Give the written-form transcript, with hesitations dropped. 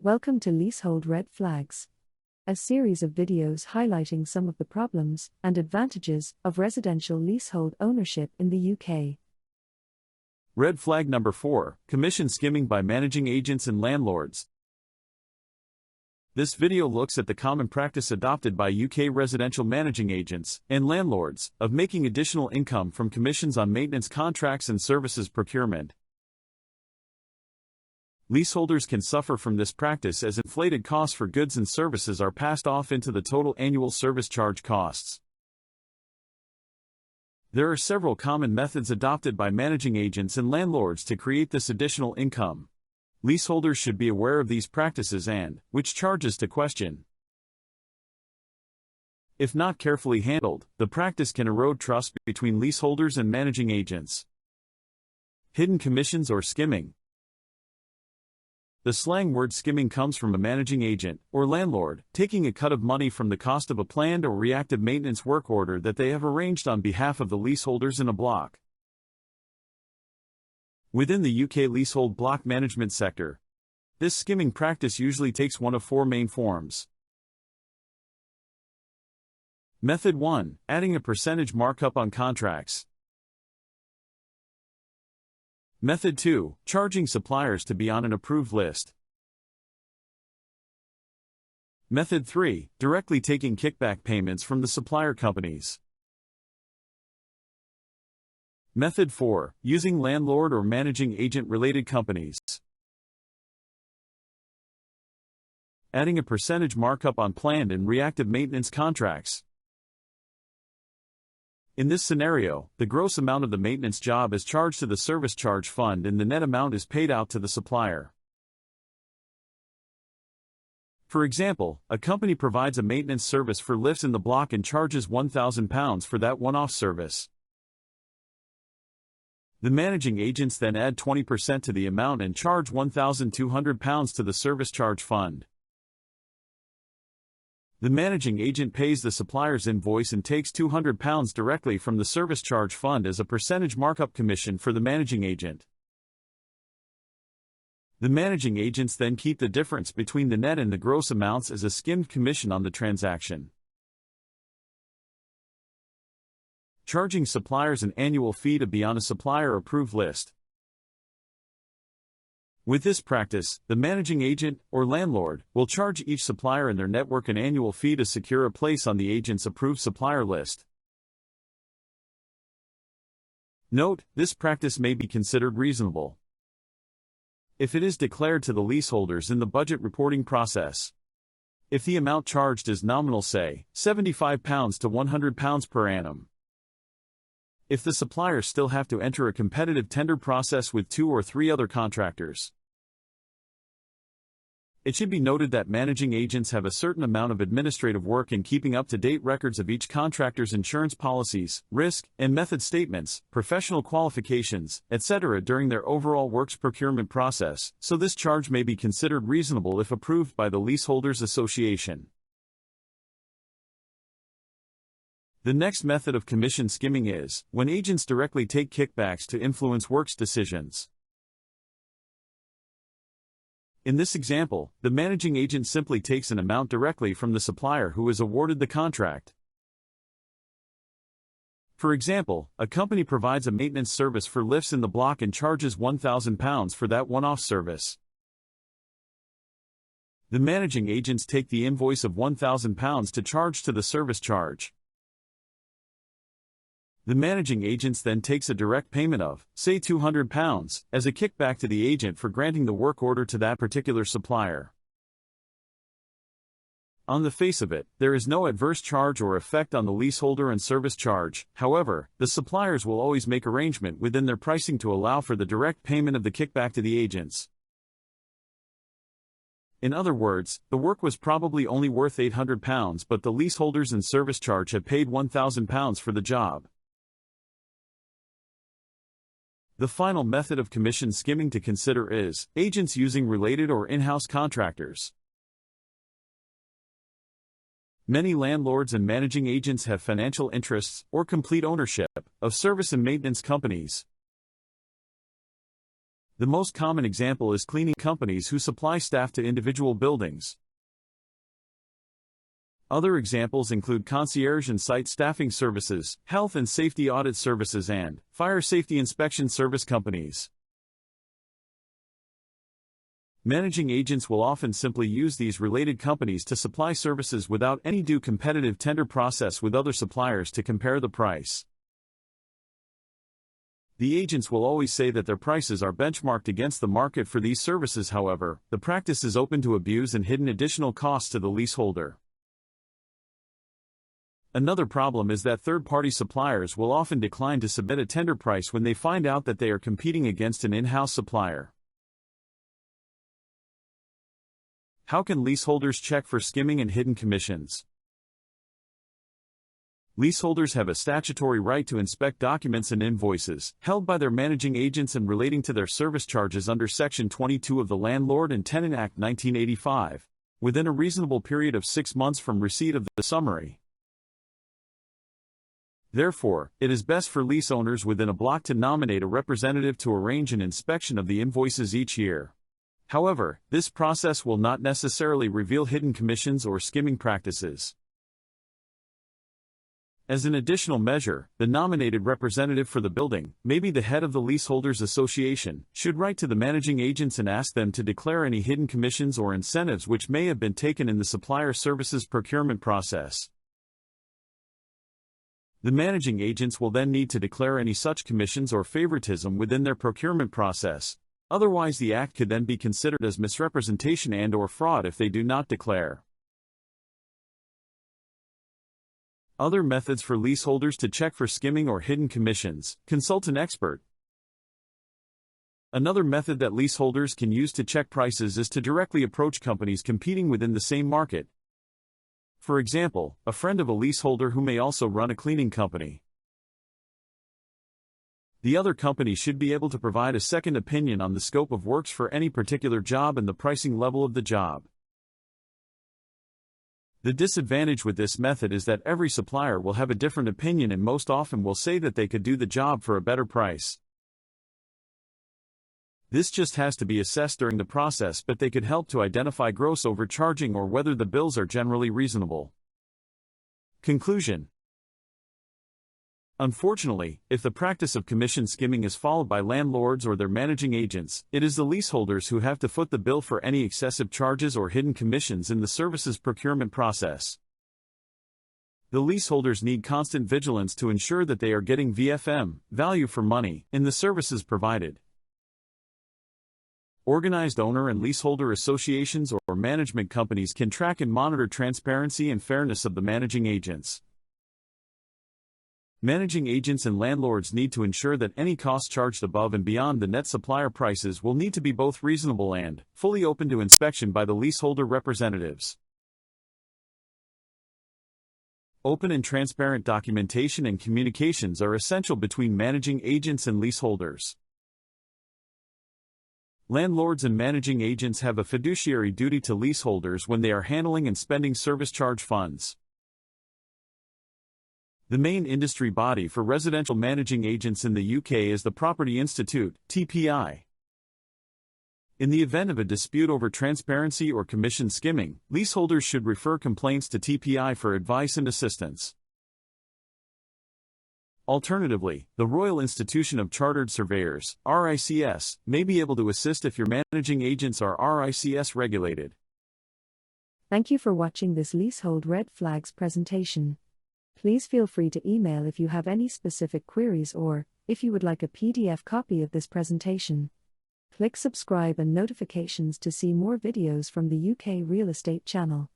Welcome to Leasehold Red Flags, a series of videos highlighting some of the problems and advantages of residential leasehold ownership in the UK. Red flag number 4, commission skimming by managing agents and landlords. This video looks at the common practice adopted by UK residential managing agents and landlords of making additional income from commissions on maintenance contracts and services procurement. Leaseholders can suffer from this practice as inflated costs for goods and services are passed off into the total annual service charge costs. There are several common methods adopted by managing agents and landlords to create this additional income. Leaseholders should be aware of these practices and which charges to question. If not carefully handled, the practice can erode trust between leaseholders and managing agents. Hidden commissions or skimming. The slang word skimming comes from a managing agent, or landlord, taking a cut of money from the cost of a planned or reactive maintenance work order that they have arranged on behalf of the leaseholders in a block. Within the UK leasehold block management sector, this skimming practice usually takes one of four main forms. Method 1. Adding a percentage markup on contracts. Method 2. Charging suppliers to be on an approved list. Method 3. Directly taking kickback payments from the supplier companies. Method 4. Using landlord or managing agent-related companies. Adding a percentage markup on planned and reactive maintenance contracts. In this scenario, the gross amount of the maintenance job is charged to the service charge fund and the net amount is paid out to the supplier. For example, a company provides a maintenance service for lifts in the block and charges £1,000 for that one-off service. The managing agents then add 20% to the amount and charge £1,200 to the service charge fund. The managing agent pays the supplier's invoice and takes £200 directly from the service charge fund as a percentage markup commission for the managing agent. The managing agents then keep the difference between the net and the gross amounts as a skimmed commission on the transaction. Charging suppliers an annual fee to be on a supplier-approved list. With this practice, the managing agent, or landlord, will charge each supplier in their network an annual fee to secure a place on the agent's approved supplier list. Note, this practice may be considered reasonable if it is declared to the leaseholders in the budget reporting process. If the amount charged is nominal, say, £75 to £100 per annum. If the suppliers still have to enter a competitive tender process with 2 or 3 other contractors. It should be noted that managing agents have a certain amount of administrative work in keeping up-to-date records of each contractor's insurance policies, risk and method statements, professional qualifications, etc. during their overall works procurement process, so this charge may be considered reasonable if approved by the Leaseholders Association. The next method of commission skimming is when agents directly take kickbacks to influence works decisions. In this example, the managing agent simply takes an amount directly from the supplier who is awarded the contract. For example, a company provides a maintenance service for lifts in the block and charges £1,000 for that one-off service. The managing agents take the invoice of £1,000 to charge to the service charge. The managing agents then takes a direct payment of, say, £200, as a kickback to the agent for granting the work order to that particular supplier. On the face of it, there is no adverse charge or effect on the leaseholder and service charge. However, the suppliers will always make arrangement within their pricing to allow for the direct payment of the kickback to the agents. In other words, the work was probably only worth £800, but the leaseholders and service charge have paid £1,000 for the job. The final method of commission skimming to consider is agents using related or in-house contractors. Many landlords and managing agents have financial interests or complete ownership of service and maintenance companies. The most common example is cleaning companies who supply staff to individual buildings. Other examples include concierge and site staffing services, health and safety audit services, and fire safety inspection service companies. Managing agents will often simply use these related companies to supply services without any due competitive tender process with other suppliers to compare the price. The agents will always say that their prices are benchmarked against the market for these services. However, the practice is open to abuse and hidden additional costs to the leaseholder. Another problem is that third-party suppliers will often decline to submit a tender price when they find out that they are competing against an in-house supplier. How can leaseholders check for skimming and hidden commissions? Leaseholders have a statutory right to inspect documents and invoices held by their managing agents and relating to their service charges under Section 22 of the Landlord and Tenant Act 1985, within a reasonable period of 6 months from receipt of the summary. Therefore, it is best for lease owners within a block to nominate a representative to arrange an inspection of the invoices each year. However, this process will not necessarily reveal hidden commissions or skimming practices. As an additional measure, the nominated representative for the building, maybe the head of the Leaseholders Association, should write to the managing agents and ask them to declare any hidden commissions or incentives which may have been taken in the supplier services procurement process. The managing agents will then need to declare any such commissions or favoritism within their procurement process. Otherwise, the act could then be considered as misrepresentation and/or fraud if they do not declare. Other methods for leaseholders to check for skimming or hidden commissions: consult an expert. Another method that leaseholders can use to check prices is to directly approach companies competing within the same market. For example, a friend of a leaseholder who may also run a cleaning company. The other company should be able to provide a second opinion on the scope of works for any particular job and the pricing level of the job. The disadvantage with this method is that every supplier will have a different opinion and most often will say that they could do the job for a better price. This just has to be assessed during the process, but they could help to identify gross overcharging or whether the bills are generally reasonable. Conclusion: unfortunately, if the practice of commission skimming is followed by landlords or their managing agents, it is the leaseholders who have to foot the bill for any excessive charges or hidden commissions in the services procurement process. The leaseholders need constant vigilance to ensure that they are getting VFM, value for money, in the services provided. Organized owner and leaseholder associations or management companies can track and monitor transparency and fairness of the managing agents. Managing agents and landlords need to ensure that any costs charged above and beyond the net supplier prices will need to be both reasonable and fully open to inspection by the leaseholder representatives. Open and transparent documentation and communications are essential between managing agents and leaseholders. Landlords and managing agents have a fiduciary duty to leaseholders when they are handling and spending service charge funds. The main industry body for residential managing agents in the UK is the Property Institute, TPI. In the event of a dispute over transparency or commission skimming, leaseholders should refer complaints to TPI for advice and assistance. Alternatively, the Royal Institution of Chartered Surveyors, RICS, may be able to assist if your managing agents are RICS regulated. Thank you for watching this Leasehold Red Flags presentation. Please feel free to email if you have any specific queries or, if you would like a PDF copy of this presentation. Click subscribe and notifications to see more videos from the UK Real Estate channel.